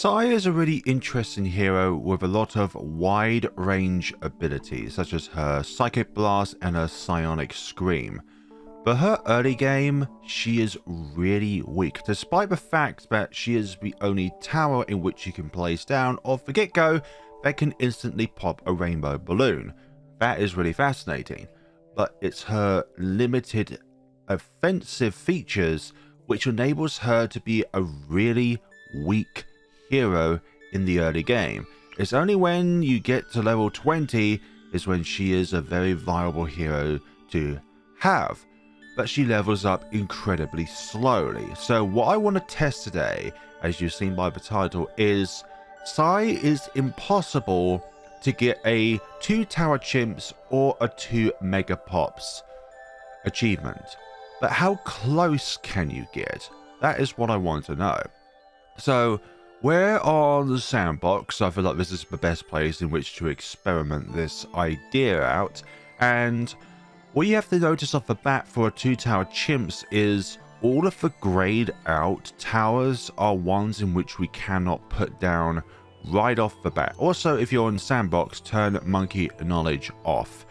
Sai is a really interesting hero with a lot of wide range abilities, such as her Psychic Blast and her Psionic Scream. But her early game, she is really weak, despite the fact that she is the only tower in which you can place down off the get-go that can instantly pop a rainbow balloon. That is really fascinating, but it's her limited offensive features which enables her to be a really weak hero in the early game. It's only when you get to level 20 is when she is a very viable hero to have, but she levels up incredibly slowly. So what I want to test today, as you've seen by the title, is Sai is impossible to get a 2 tower chimps or a 2 Megapops achievement. But how close can you get? That is what I want to know. So we're on the sandbox. I feel like this is the best place in which to experiment this idea out. And what you have to notice off the bat for a 2 tower chimps is all of the grayed out towers are ones in which we cannot put down right off the bat. Also, if you're on sandbox, turn monkey knowledge off.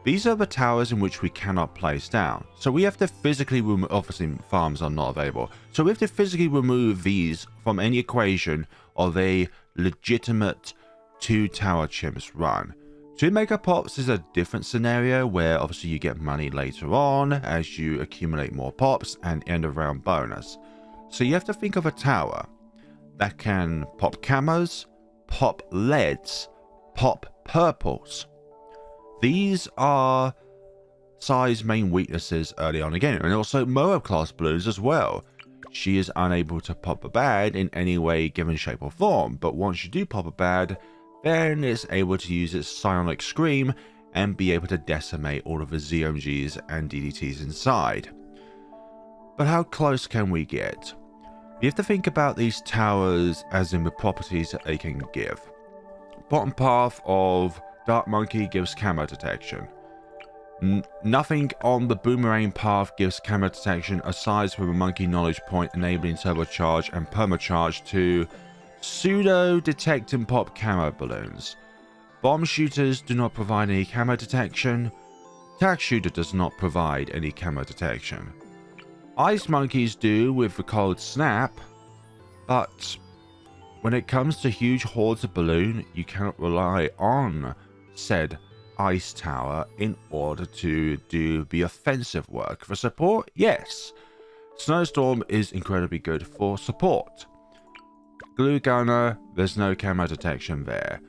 These are the towers in which we cannot place down. So we have to physically remove, obviously farms are not available. So we have to physically remove these from any equation of a legitimate 2 tower chimps run. 2 Megapops is a different scenario where obviously you get money later on as you accumulate more pops and end of round bonus. So you have to think of a tower that can pop camos, pop leads, pop purples. These are Sai's main weaknesses early on again, and also MOAB class Bloons as well. She is unable to pop a B.A.D in any way, given shape or form, but once you do pop a B.A.D, then it's able to use its Psionic Scream and be able to decimate all of the ZMGs and DDTs inside. But how close can we get? You have to think about these towers as in the properties that they can give. Bottom path of Dark Monkey gives camo detection. Nothing on the Boomerang path gives camo detection aside from a monkey knowledge point enabling turbocharge and permacharge to pseudo detect and pop camo balloons. Bomb shooters do not provide any camo detection. Tac shooter does not provide any camo detection. Ice monkeys do with the cold snap, but when it comes to huge hordes of balloon, you cannot rely on said ice tower in order to do the offensive work. For support, yes, Snowstorm is incredibly good for support. Glue gunner, there's no camo detection there.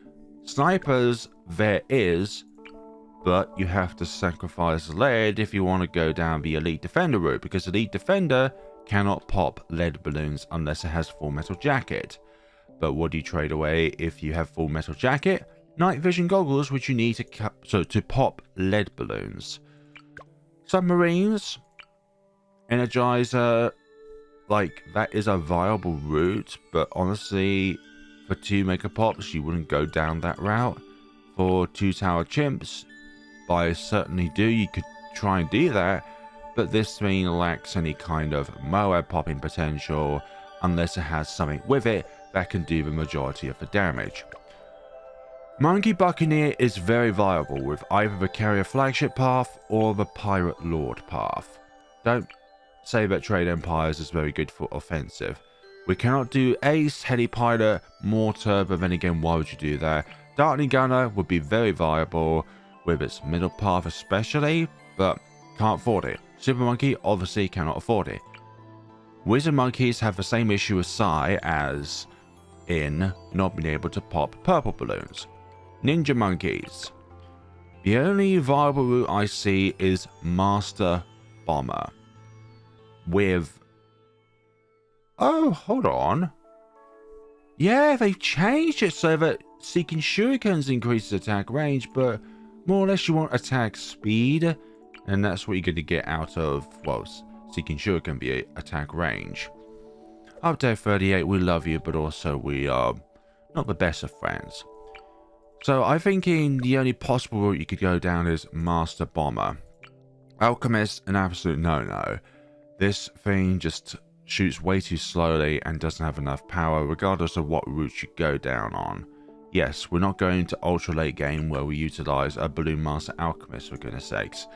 Snipers, there is, but you have to sacrifice lead if you want to go down the elite defender route, because elite defender cannot pop lead balloons unless it has full metal jacket. But what do you trade away if you have full metal jacket? Night vision goggles, which you need to pop lead balloons. Submarines, Energizer, like that is a viable route, but honestly, for 2 Megapops, you wouldn't go down that route. For 2 tower chimps, I certainly do. You could try and do that, but this thing lacks any kind of MOAB popping potential unless it has something with it that can do the majority of the damage. Monkey Buccaneer is very viable with either the Carrier Flagship path or the Pirate Lord path. Don't say that Trade Empires is very good for offensive. We cannot do Ace, Heli Pilot, Mortar, but then again, why would you do that? Dartling Gunner would be very viable with its middle path especially, but can't afford it. Super Monkey obviously cannot afford it. Wizard Monkeys have the same issue as Sai as in not being able to pop purple balloons. Ninja Monkeys. The only viable route I see is Master Bomber. With... oh, hold on. Yeah, they've changed it so that Seeking Shurikens increases attack range, but more or less you want attack speed, and that's what you're going to get out of, well, Seeking Shuriken be attack range. Update 38, we love you, but also we are not the best of friends. So I'm thinking the only possible route you could go down is Master Bomber. Alchemist, an absolute no-no. This thing just shoots way too slowly and doesn't have enough power regardless of what route you go down on. Yes, we're not going to ultra late game where we utilize a Balloon Master Alchemist, for goodness sakes.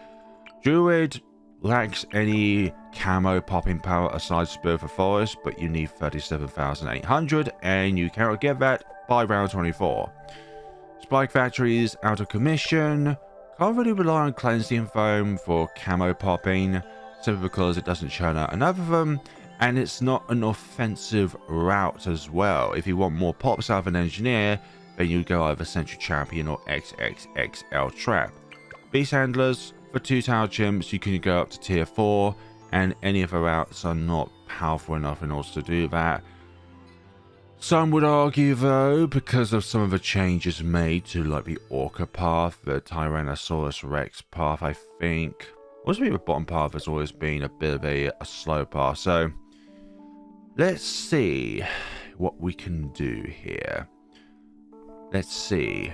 Druid lacks any camo popping power aside Spirit of Forest, but you need 37,800 and you cannot get that by round 24. Spike Factory is out of commission. Can't really rely on Cleansing Foam for camo popping, simply because it doesn't churn out enough of them, and it's not an offensive route as well. If you want more pops out of an engineer, then you go either Central Champion or XXXL Trap. Beast Handlers, for 2 tower chimps, you can go up to tier 4, and any of the routes are not powerful enough in order to do that. Some would argue, though, because of some of the changes made to like the Orca path, the Tyrannosaurus Rex path, I think. Also, the bottom path has always been a bit of a slow path. So, let's see what we can do here. Let's see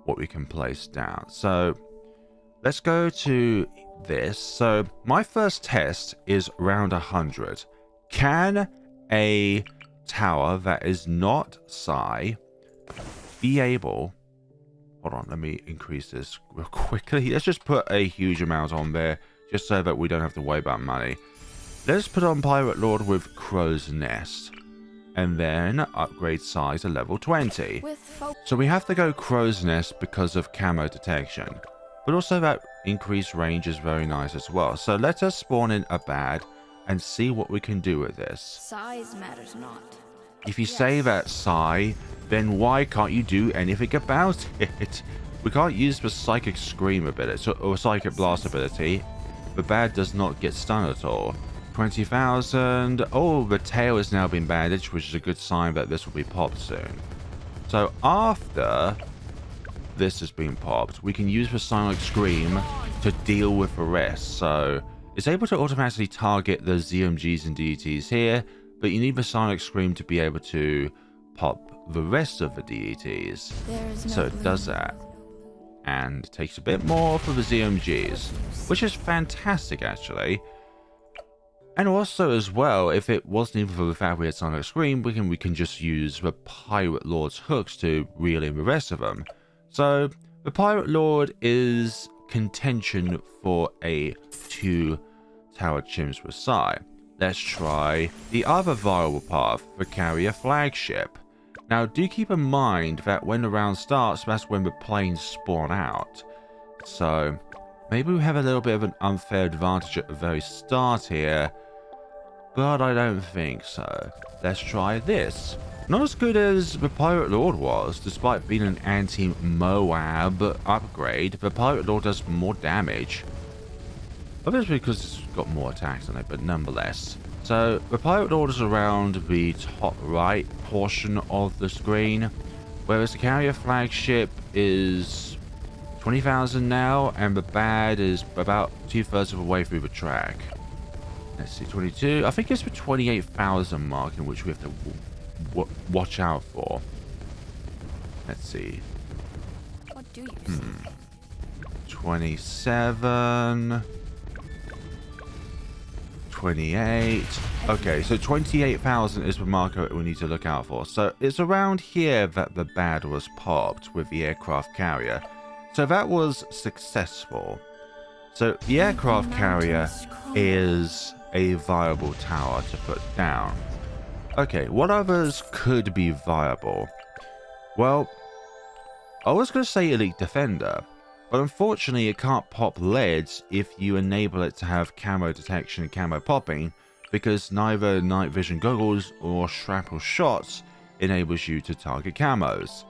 what we can place down. So, let's go to this. So, my first test is round 100. Can a tower that is not Psi be able... Hold on, let me increase this real quickly. Let's just put a huge amount on there, just so that we don't have to worry about money. Let's put on Pirate Lord with Crow's Nest, and then upgrade size to level 20. So we have to go Crow's Nest because of camo detection, but also that increased range is very nice as well. So let us spawn in a B.A.D and see what we can do with this. Size matters not. If you say that, Psi, then why can't you do anything about it? We can't use the Psychic Scream ability, or Psychic Blast ability. The B.A.D does not get stunned at all. 20,000. Oh, the tail has now been bandaged, which is a good sign that this will be popped soon. So after this has been popped, we can use the Psionic Scream to deal with the rest. So it's able to automatically target the ZMGs and DETs here, but you need the Psionic Scream to be able to pop the rest of the DETs. So it does that. And takes a bit more for the ZMGs, which is fantastic actually. And also as well, if it wasn't even for the fact we had Psionic Scream, we can just use the Pirate Lord's hooks to reel in the rest of them. So the Pirate Lord is contention for a 2 tower chimps with Psi. Let's try the other viable path, the Carrier Flagship. Now do keep in mind that when the round starts, that's when the planes spawn out. So maybe we have a little bit of an unfair advantage at the very start here, but I don't think so. Let's try this. Not as good as the Pirate Lord was, despite being an anti-MOAB upgrade. The Pirate Lord does more damage. Obviously because it's got more attacks on it, but nonetheless. So the Pirate Lord is around the top right portion of the screen, whereas the Carrier Flagship is 20,000 now, and the B.A.D is about 2/3 of the way through the track. Let's see, 22. I think it's the 28,000 mark in which we have to watch out for. Let's see. What do you see? 27. 28. Okay, so 28,000 is the marker that we need to look out for. So it's around here that the B.A.D was popped with the aircraft carrier. So that was successful. So the aircraft carrier is a viable tower to put down. Okay, what others could be viable? Well, I was going to say Elite Defender, but unfortunately it can't pop leads if you enable it to have camo detection and camo popping, because neither night vision goggles or shrapnel shots enables you to target camos.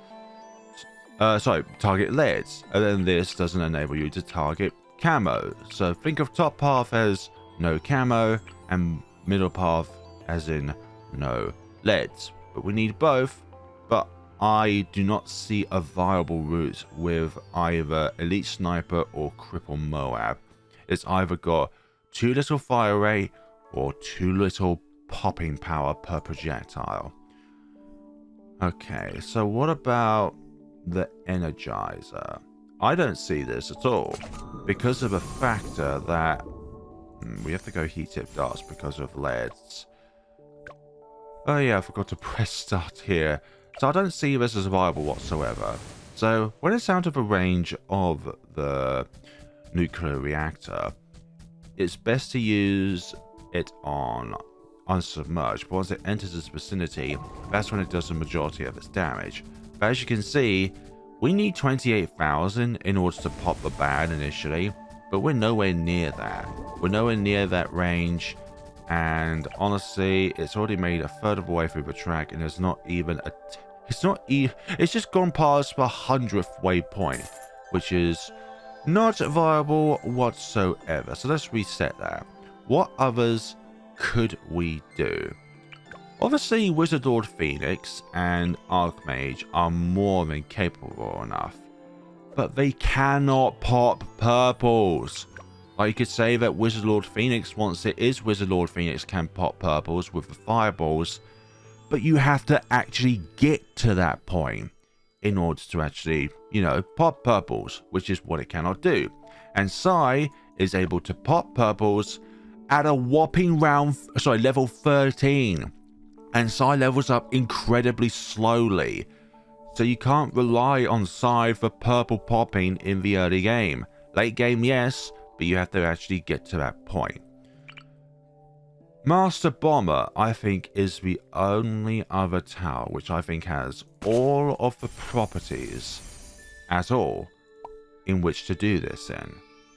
Target leads, and then this doesn't enable you to target camo. So think of top path as no camo, and middle path as in no leads. But we need both, but I do not see a viable route with either Elite Sniper or Cripple MOAB. It's either got too little fire rate or too little popping power per projectile. Okay, so what about the Energizer? I don't see this at all, because of the factor that we have to go heat tip darts because of leads. Oh yeah, I forgot to press start here. So I don't see this as viable whatsoever. So when it's out of the range of the nuclear reactor, it's best to use it on unsubmerged. But once it enters its vicinity, that's when it does the majority of its damage. But as you can see, we need 28,000 in order to pop the B.A.D initially, but we're nowhere near that. We're nowhere near that range. And honestly, it's already made a third of the way through the track, and there's not even a... It's just gone past the 100th waypoint, which is not viable whatsoever. So let's reset that. What others could we do? Obviously, Wizard Lord Phoenix and Archmage are more than capable enough, but they cannot pop purples. Like, you could say that Wizard Lord Phoenix, once it is Wizard Lord Phoenix, can pop purples with the fireballs, but you have to actually get to that point in order to actually, you know, pop purples, which is what it cannot do. And Psy is able to pop purples at a whopping level 13. And Psy levels up incredibly slowly. So you can't rely on Psy for purple popping in the early game. Late game, yes, but you have to actually get to that point. Master Bomber, I think, is the only other tower which I think has all of the properties at all in which to do this in.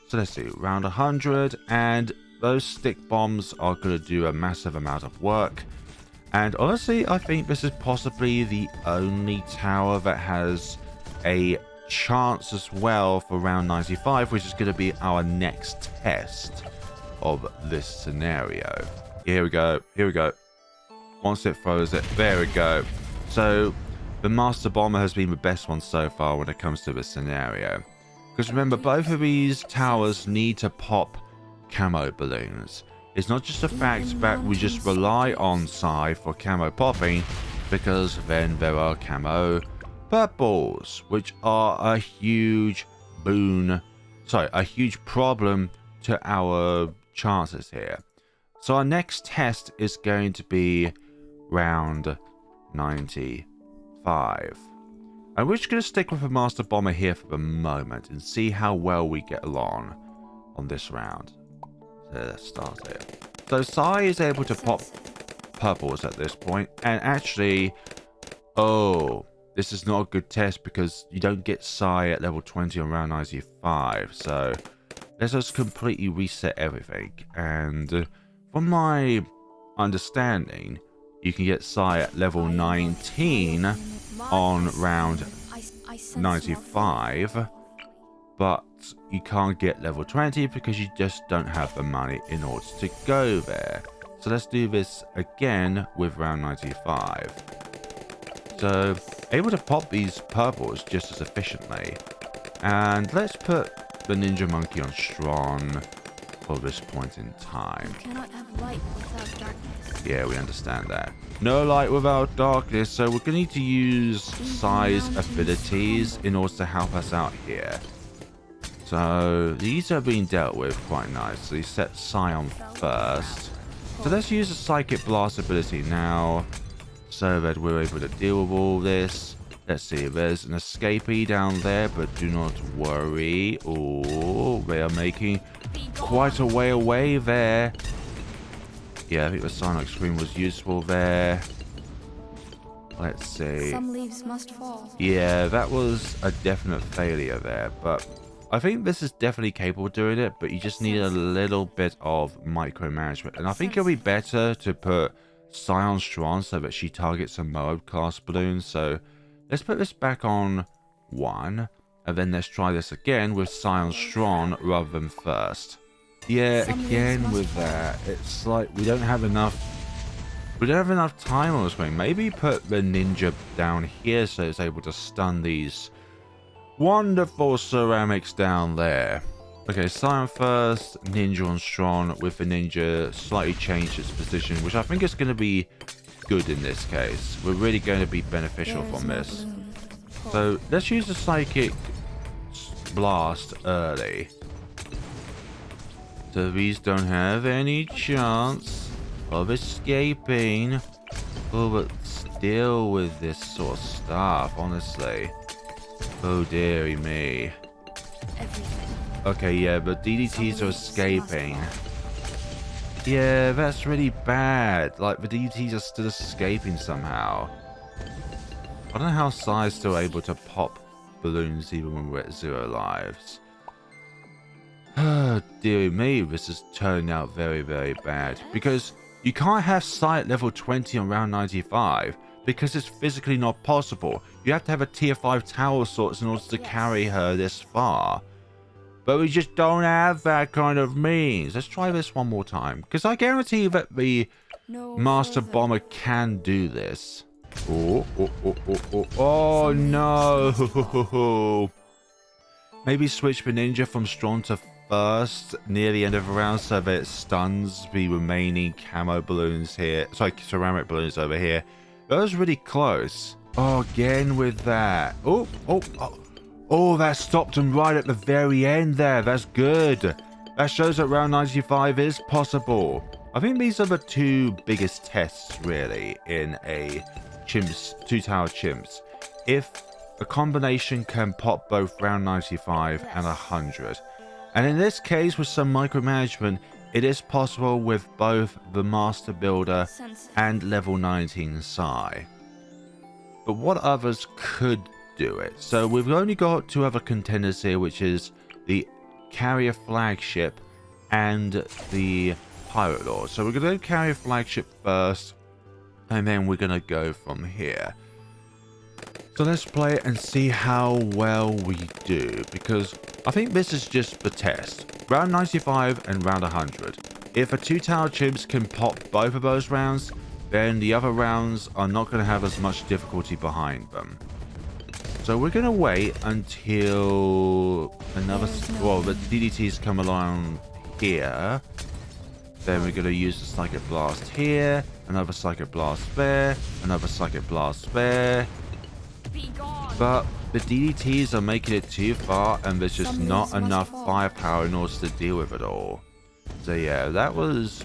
So let's see, round 100, and those stick bombs are going to do a massive amount of work. And honestly, I think this is possibly the only tower that has a chance as well for round 95, which is going to be our next test of this scenario. Here we go. Here we go. Once it throws it, there we go. So the Master Bomber has been the best one so far when it comes to this scenario. Because remember, both of these towers need to pop camo balloons. It's not just the fact that we just rely on Psy for camo popping, because then there are camo purples, which are a huge a huge problem to our chances here. So our next test is going to be round 95. And we're just going to stick with the Master Bomber here for the moment and see how well we get along on this round. So let's start it. So Psy is able to pop purples at this point, and actually, oh, this is not a good test because you don't get Psy at level 20 on round 95. So let's just completely reset everything. And from my understanding, you can get Psy at level 19 on round 95, but you can't get level 20 because you just don't have the money in order to go there. So let's do this again with round 95. So able to pop these purples just as efficiently. And let's put the Ninja Monkey on strong for this point in time. You cannot have light without darkness. Yeah, we understand that. No light without darkness, so we're going to need to use Psy's abilities in order to help us out here. So these are being dealt with quite nicely. Set Psy on first. So let's use the Psychic Blast ability now, so that we're able to deal with all this. Let's see, there's an escapee down there, but do not worry. Oh, they are making quite a way away there. Yeah, I think the Psionic Scream was useful there. Let's see. Some leaves must fall. Yeah, that was a definite failure there, but I think this is definitely capable of doing it, but you just need a little bit of micromanagement. And I think it'll be better to put Scion Strong so that she targets a MOAB class balloon. So let's put this back on 1, and then let's try this again with Scion Strong rather than first. Yeah, again with that, it's like we don't have enough time on the screen. Maybe put the ninja down here so it's able to stun these wonderful ceramics down there. Okay, Scion first, Ninja on strong, with the Ninja slightly changed its position, which I think is going to be good in this case. We're really going to be beneficial from this. So let's use the Psychic Blast early. So these don't have any chance of escaping. Oh, but still with this sort of stuff, honestly. Oh, dearie me. Everything. Okay, yeah, but DDTs are Some leaves escaping. must fall. Yeah, that's really bad. Like, the DDTs are still escaping somehow. I don't know how Psy's still able to pop balloons even when we're at 0 lives. Oh, dear me, this is turning out very, very bad. Because you can't have Psy at level 20 on round 95 because it's physically not possible. You have to have a tier 5 tower sorts in order to carry her this far. But we just don't have that kind of means. Let's try this one more time. Because I guarantee that the No Master further. Bomber can do this. Oh, no. Maybe switch the ninja from strong to first near the end of the round so that it stuns the remaining camo balloons here. Sorry, ceramic balloons over here. That was really close. Oh, again with that. Oh, that stopped him right at the very end there. That's good. That shows that round 95 is possible. I think these are the two biggest tests, really, in a chimps, 2-tower chimps. If a combination can pop both round 95 and 100. And in this case, with some micromanagement, it is possible with both the Master Builder and level 19 Psy. But what others could do it? So we've only got 2 other contenders here, which is the Carrier Flagship and the Pirate Lord. So we're going to Carrier Flagship first, and then we're going to go from here. So let's play it and see how well we do, because I think this is just the test. Round 95 and round 100. If a 2-tower chimps can pop both of those rounds, then the other rounds are not going to have as much difficulty behind them. So we're going to wait until another... Well, the DDTs come along here. Then we're going to use the Psychic Blast here. Another Psychic Blast there. Another Psychic Blast there. But the DDTs are making it too far, and there's just not enough firepower in order to deal with it all. So yeah, that was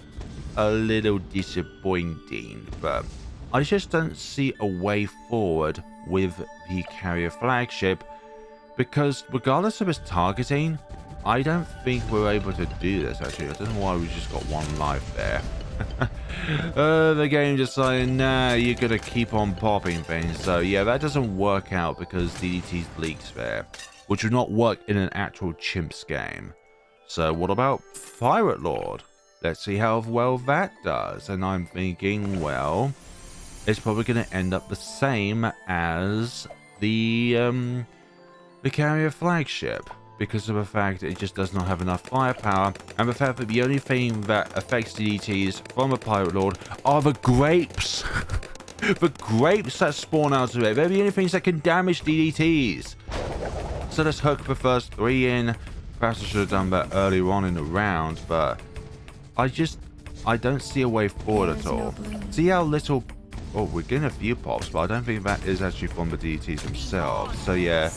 a little disappointing, but I just don't see a way forward with the Carrier Flagship, because regardless of its targeting, I don't think we're able to do this. Actually, I don't know why we just got 1 life there. The game just saying, nah, you're gonna keep on popping things. So yeah, that doesn't work out because DDT's leaks there, which would not work in an actual chimps game. So what about Pirate Lord? Let's see how well that does. And I'm thinking, well, it's probably gonna end up the same as the Carrier Flagship, because of the fact that it just does not have enough firepower, and the fact that the only thing that affects DDTs from a Pirate Lord are the grapes. The grapes that spawn out of it, they're the only things that can damage DDTs. So let's hook the first 3 in. Perhaps I should have done that earlier on in the round, but I don't see a way forward at all. See how little... Oh, we're getting a few pops, but I don't think that is actually from the DDTs themselves. So yeah,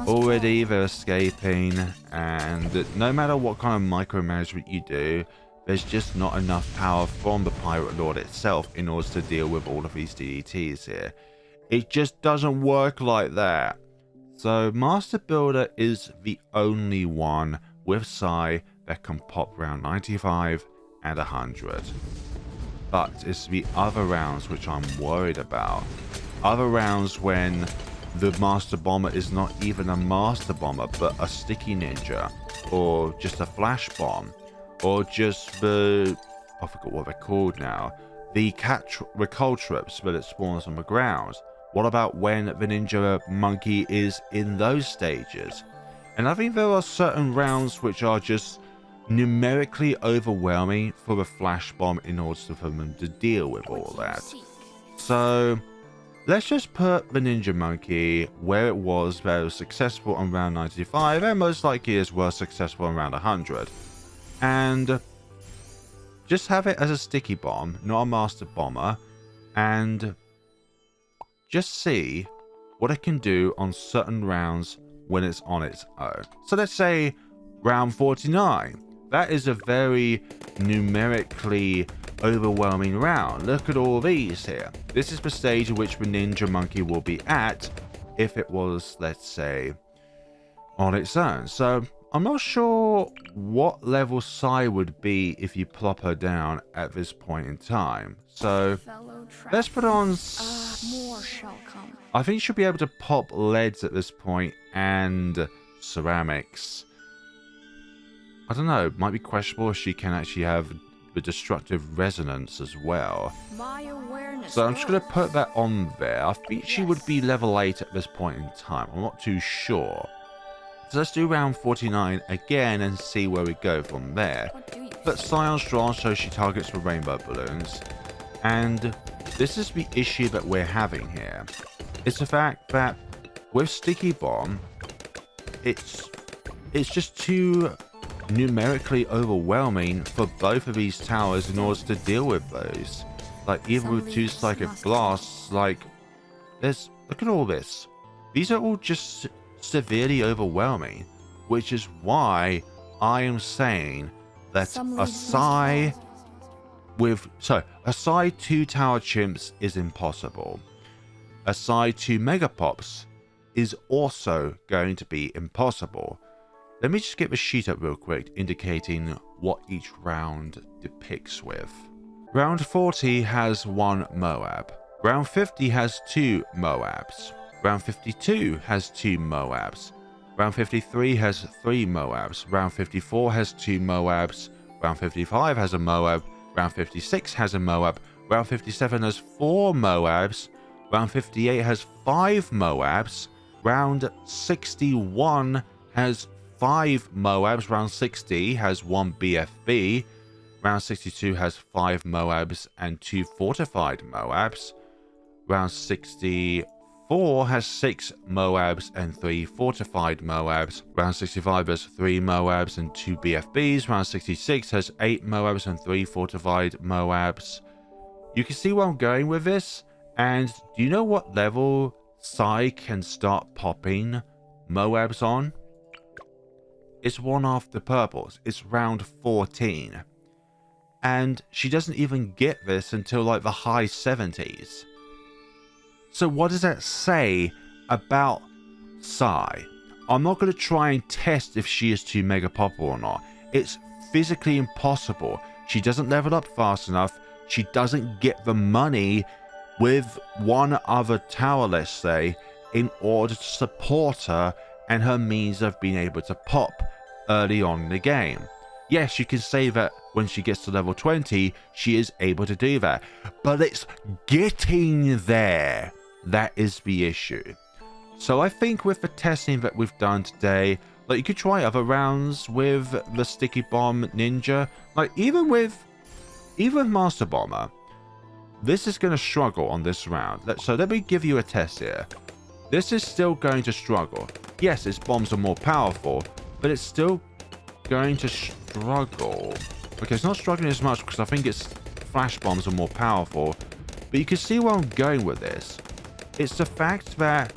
already they're escaping, and no matter what kind of micromanagement you do, there's just not enough power from the Pirate Lord itself in order to deal with all of these DDTs here. It just doesn't work like that. So Master Builder is the only one with Psy that can pop round 95 and 100. But it's the other rounds which I'm worried about. Other rounds when the Master Bomber is not even a Master Bomber, but a Sticky Ninja, or just a Flash Bomb, or just the... I forgot what they're called now. The Caltrips, but it spawns on the ground. What about when the Ninja Monkey is in those stages? And I think there are certain rounds which are just numerically overwhelming for the Flash Bomb in order for them to deal with all that. So let's just put the Ninja Monkey where it was successful on round 95, and most likely is successful on round 100. And just have it as a sticky bomb, not a Master Bomber, and just see what it can do on certain rounds when it's on its own. So let's say round 49. That is a very numerically overwhelming round. Look at all these here. This is the stage in which the Ninja Monkey will be at if it was, let's say, on its own. So I'm not sure what level Psy would be if you plop her down at this point in time. So let's put on... more shall come. I think she'll be able to pop leads at this point and ceramics. I don't know, might be questionable if she can actually have the destructive resonance as well. My awareness. So I'm just going to put that on there. I think she would be level 8 at this point in time. I'm not too sure. So let's do round 49 again and see where we go from there. What do you But Scion's drawn, so she targets the rainbow balloons. And this is the issue that we're having here. It's the fact that with Sticky Bomb, it's just too numerically overwhelming for both of these towers in order to deal with those. Like even with 2 Psychic Blasts, like look at all this. These are all just severely overwhelming, which is why I am saying that a Psy 2 tower chimps is impossible. A Psy 2 Megapops is also going to be impossible. Let me just get the sheet up real quick, indicating what each round depicts with. Round 40 has 1 MOAB. Round 50 has 2 MOABs. Round 52 has 2 MOABs. Round 53 has 3 MOABs. Round 54 has 2 MOABs. Round 55 has a MOAB. Round 56 has a MOAB. Round 57 has 4 MOABs. Round 58 has 5 MOABs. Round 61 has 5 MOABs. Round 60 has 1 BFB. Round 62 has 5 MOABs and 2 fortified MOABs. Round 64 has 6 MOABs and 3 fortified MOABs. Round 65 has 3 MOABs and 2 BFBs. Round 66 has 8 MOABs and 3 fortified MOABs. You can see where I'm going with this. And do you know what level Psy can start popping MOABs on? It's one after purples. It's round 14. And she doesn't even get this until like the high 70s. So what does that say about Psy? I'm not going to try and test if she is too Megapop or not. It's physically impossible. She doesn't level up fast enough. She doesn't get the money with one other tower, let's say, in order to support her and her means of being able to pop early on in the game. Yes, you can say that when she gets to level 20, she is able to do that. But it's getting there. That is the issue. So I think with the testing that we've done today, like you could try other rounds with the Sticky Bomb Ninja. Like even with Master Bomber, this is going to struggle on this round. So let me give you a test here. This is still going to struggle. Yes, its bombs are more powerful, but it's still going to struggle. Okay, it's not struggling as much because I think its flash bombs are more powerful. But you can see where I'm going with this. It's the fact that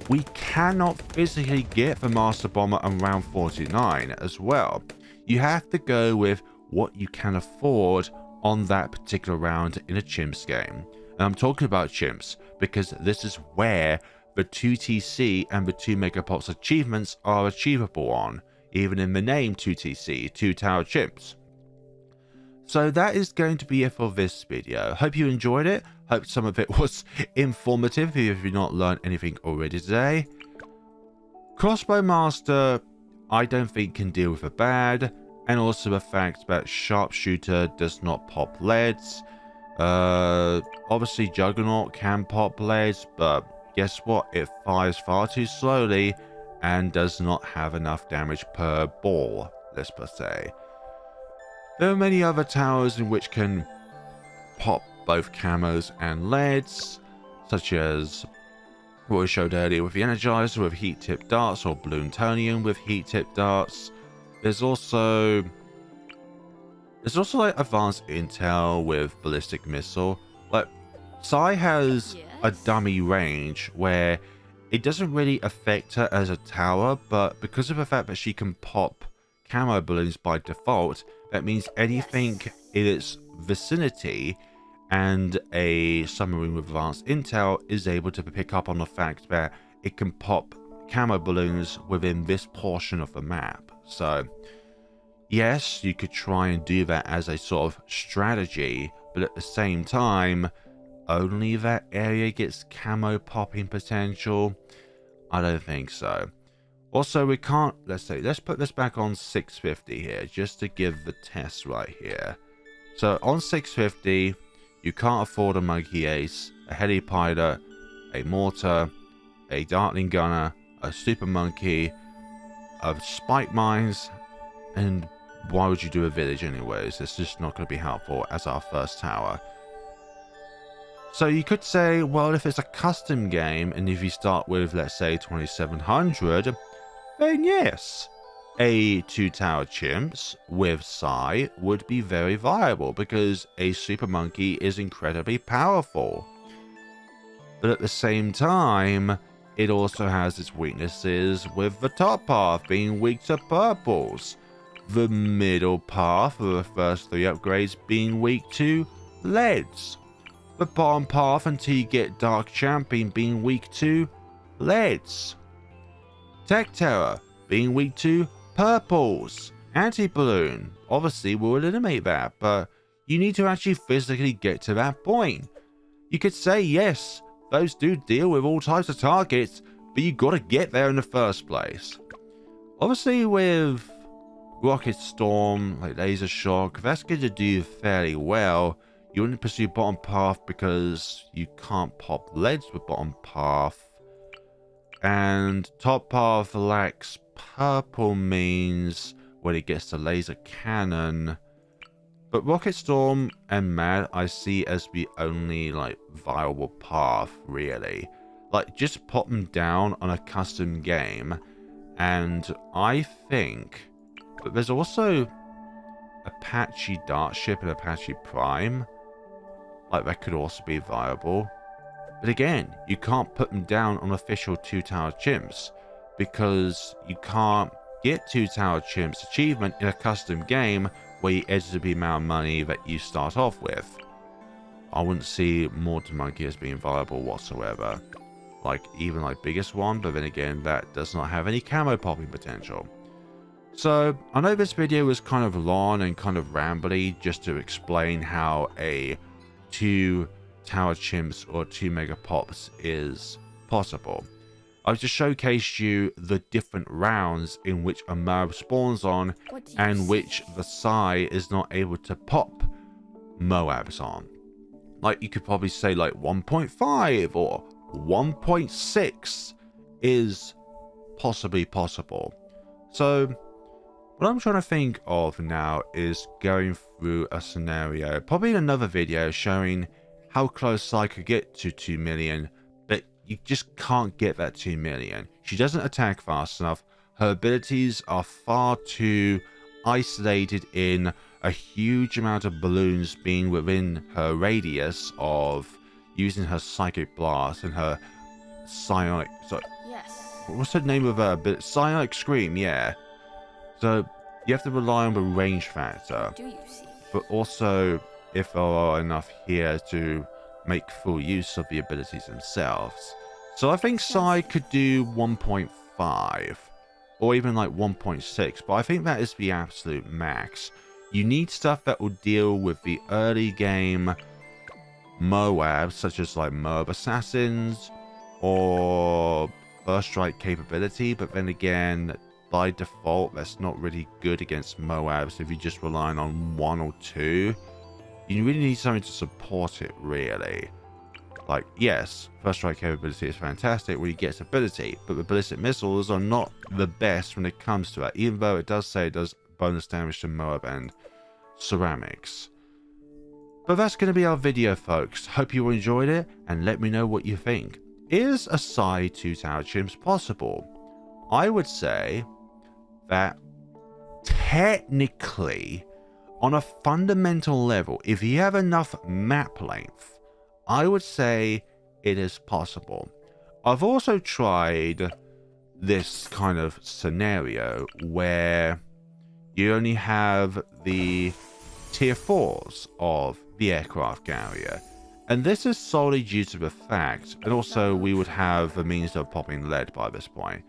we cannot physically get the Master Bomber on round 49 as well. You have to go with what you can afford on that particular round in a Chimps game. And I'm talking about Chimps because this is where the 2TC and the 2 Megapops achievements are achievable on, even in the name 2TC, 2 Tower Chimps. So that is going to be it for this video. Hope you enjoyed it. Hope some of it was informative if you've not learned anything already today. Crossbow Master, I don't think can deal with a B.A.D, and also the fact that Sharpshooter does not pop leads. Obviously Juggernaut can pop leads, but guess what? It fires far too slowly and does not have enough damage per ball, let's per se. There are many other towers in which can pop both camos and leads, such as what we showed earlier with the Energizer with heat tip darts, or Bloontonian with heat tip darts. There's also like advanced intel with ballistic missile. Like Psy has a dummy range where it doesn't really affect her as a tower, but because of the fact that she can pop camo balloons by default, that means anything in its vicinity, and a submarine with advanced intel is able to pick up on the fact that it can pop camo balloons within this portion of the map. So yes, you could try and do that as a sort of strategy, but at the same time, only that area gets camo popping potential. I don't think so. Also, we can't, let's put this back on 650 here, just to give the test right here. So on 650, you can't afford a monkey ace, a heli pilot, a mortar, a dartling gunner, a super monkey, a spike mines, and why would you do a village anyways? It's just not going to be helpful as our first tower. So you could say, well, if it's a custom game, and if you start with, let's say, 2700, then yes, a 2-tower chimps with Psi would be very viable, because a super monkey is incredibly powerful. But at the same time, it also has its weaknesses, with the top path being weak to purples, the middle path for the first 3 upgrades being weak to LEDs, the bottom path until you get Dark Champion being weak to LEDs, Tech Terror being weak to purples, Anti-Balloon obviously will eliminate that, but you need to actually physically get to that point. You could say yes, those do deal with all types of targets, but you gotta get there in the first place. Obviously with Rocket Storm, like Laser Shock, that's going to do fairly well. You wouldn't pursue bottom path because you can't pop LEDs with bottom path. And top path lacks purple means when it gets to laser cannon. But Rocket Storm and Mad I see as the only like viable path really. Like just pop them down on a custom game, and I think. But there's also Apache Dartship and Apache Prime. Like that could also be viable. But again, you can't put them down on official 2-tower chimps, because you can't get 2-tower chimps achievement in a custom game where you edit the amount of money that you start off with. I wouldn't see Mortar Monkey as being viable whatsoever. Like even like biggest one, but then again that does not have any camo popping potential. So I know this video was kind of long and kind of rambly just to explain how a 2-tower chimps or 2 Megapops is possible. I've just showcased you the different rounds in which a MOAB spawns on and which the Psi is not able to pop MOABs on. Like you could probably say like 1.5 or 1.6 is possibly possible. So what I'm trying to think of now is going through a scenario, probably in another video, showing how close Psi could get to 2 million, but you just can't get that 2 million. She doesn't attack fast enough. Her abilities are far too isolated in a huge amount of balloons being within her radius of using her Psychic Blast and her Psionic... So, Yes. what's the name of her? But Psionic Scream, yeah. So you have to rely on the range factor, Do you see? but also if there are enough here to make full use of the abilities themselves. So I think Psi could do 1.5 or even like 1.6, but I think that is the absolute max. You need stuff that will deal with the early game MOABs, such as like MOAB Assassins or First Strike capability, but then again, by default, that's not really good against MOABs if you're just relying on 1 or 2. You really need something to support it, really. Like, yes, First Strike capability is fantastic when you get ability, but the ballistic missiles are not the best when it comes to that, even though it does say it does bonus damage to MOAB and ceramics. But that's going to be our video, folks. Hope you enjoyed it, and let me know what you think. Is a Psi 2-tower chimps possible? I would say that technically, on a fundamental level, if you have enough map length, I would say it is possible. I've also tried this kind of scenario where you only have the tier 4s of the aircraft carrier. And this is solely due to the fact, and also we would have a means of popping lead by this point.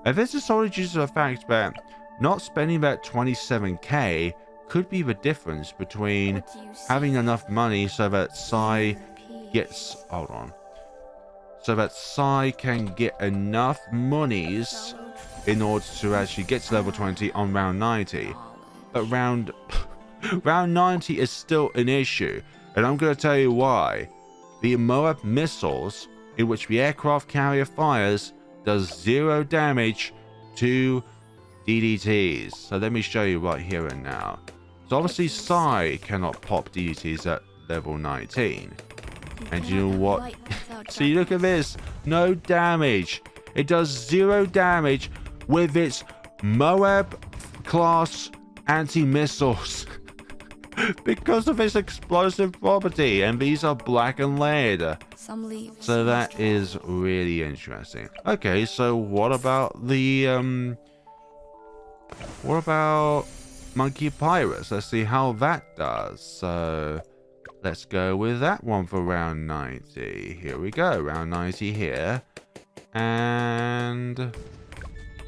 And this is solely due to the fact that not spending that 27k could be the difference between What do you see? having enough money so that Psy gets... Hold on. So that Psy can get enough monies in order to actually get to level 20 on round 90. But round 90 is still an issue. And I'm going to tell you why. The MOAB missiles, in which the aircraft carrier fires, does 0 damage to DDTs. So let me show you right here and now. So obviously Psy cannot pop DDTs at level 19. And you know what? See, look at this. No damage. It does 0 damage with its MOAB class anti-missiles. Because of its explosive property, and these are black and lead. Some leaves. So that is really interesting. Okay, so what about the what about Monkey Pirates? Let's see how that does. So let's go with that one for round 90. Here we go, round 90 here. And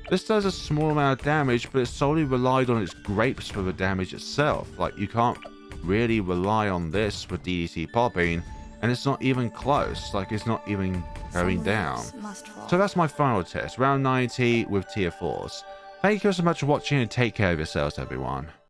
this does a small amount of damage, but it solely relied on its grapes for the damage itself. Like, you can't really rely on this for DDT popping, and it's not even close. Like, it's not even going down. So that's my final test, round 90 with tier 4s. Thank you so much for watching, and take care of yourselves, everyone.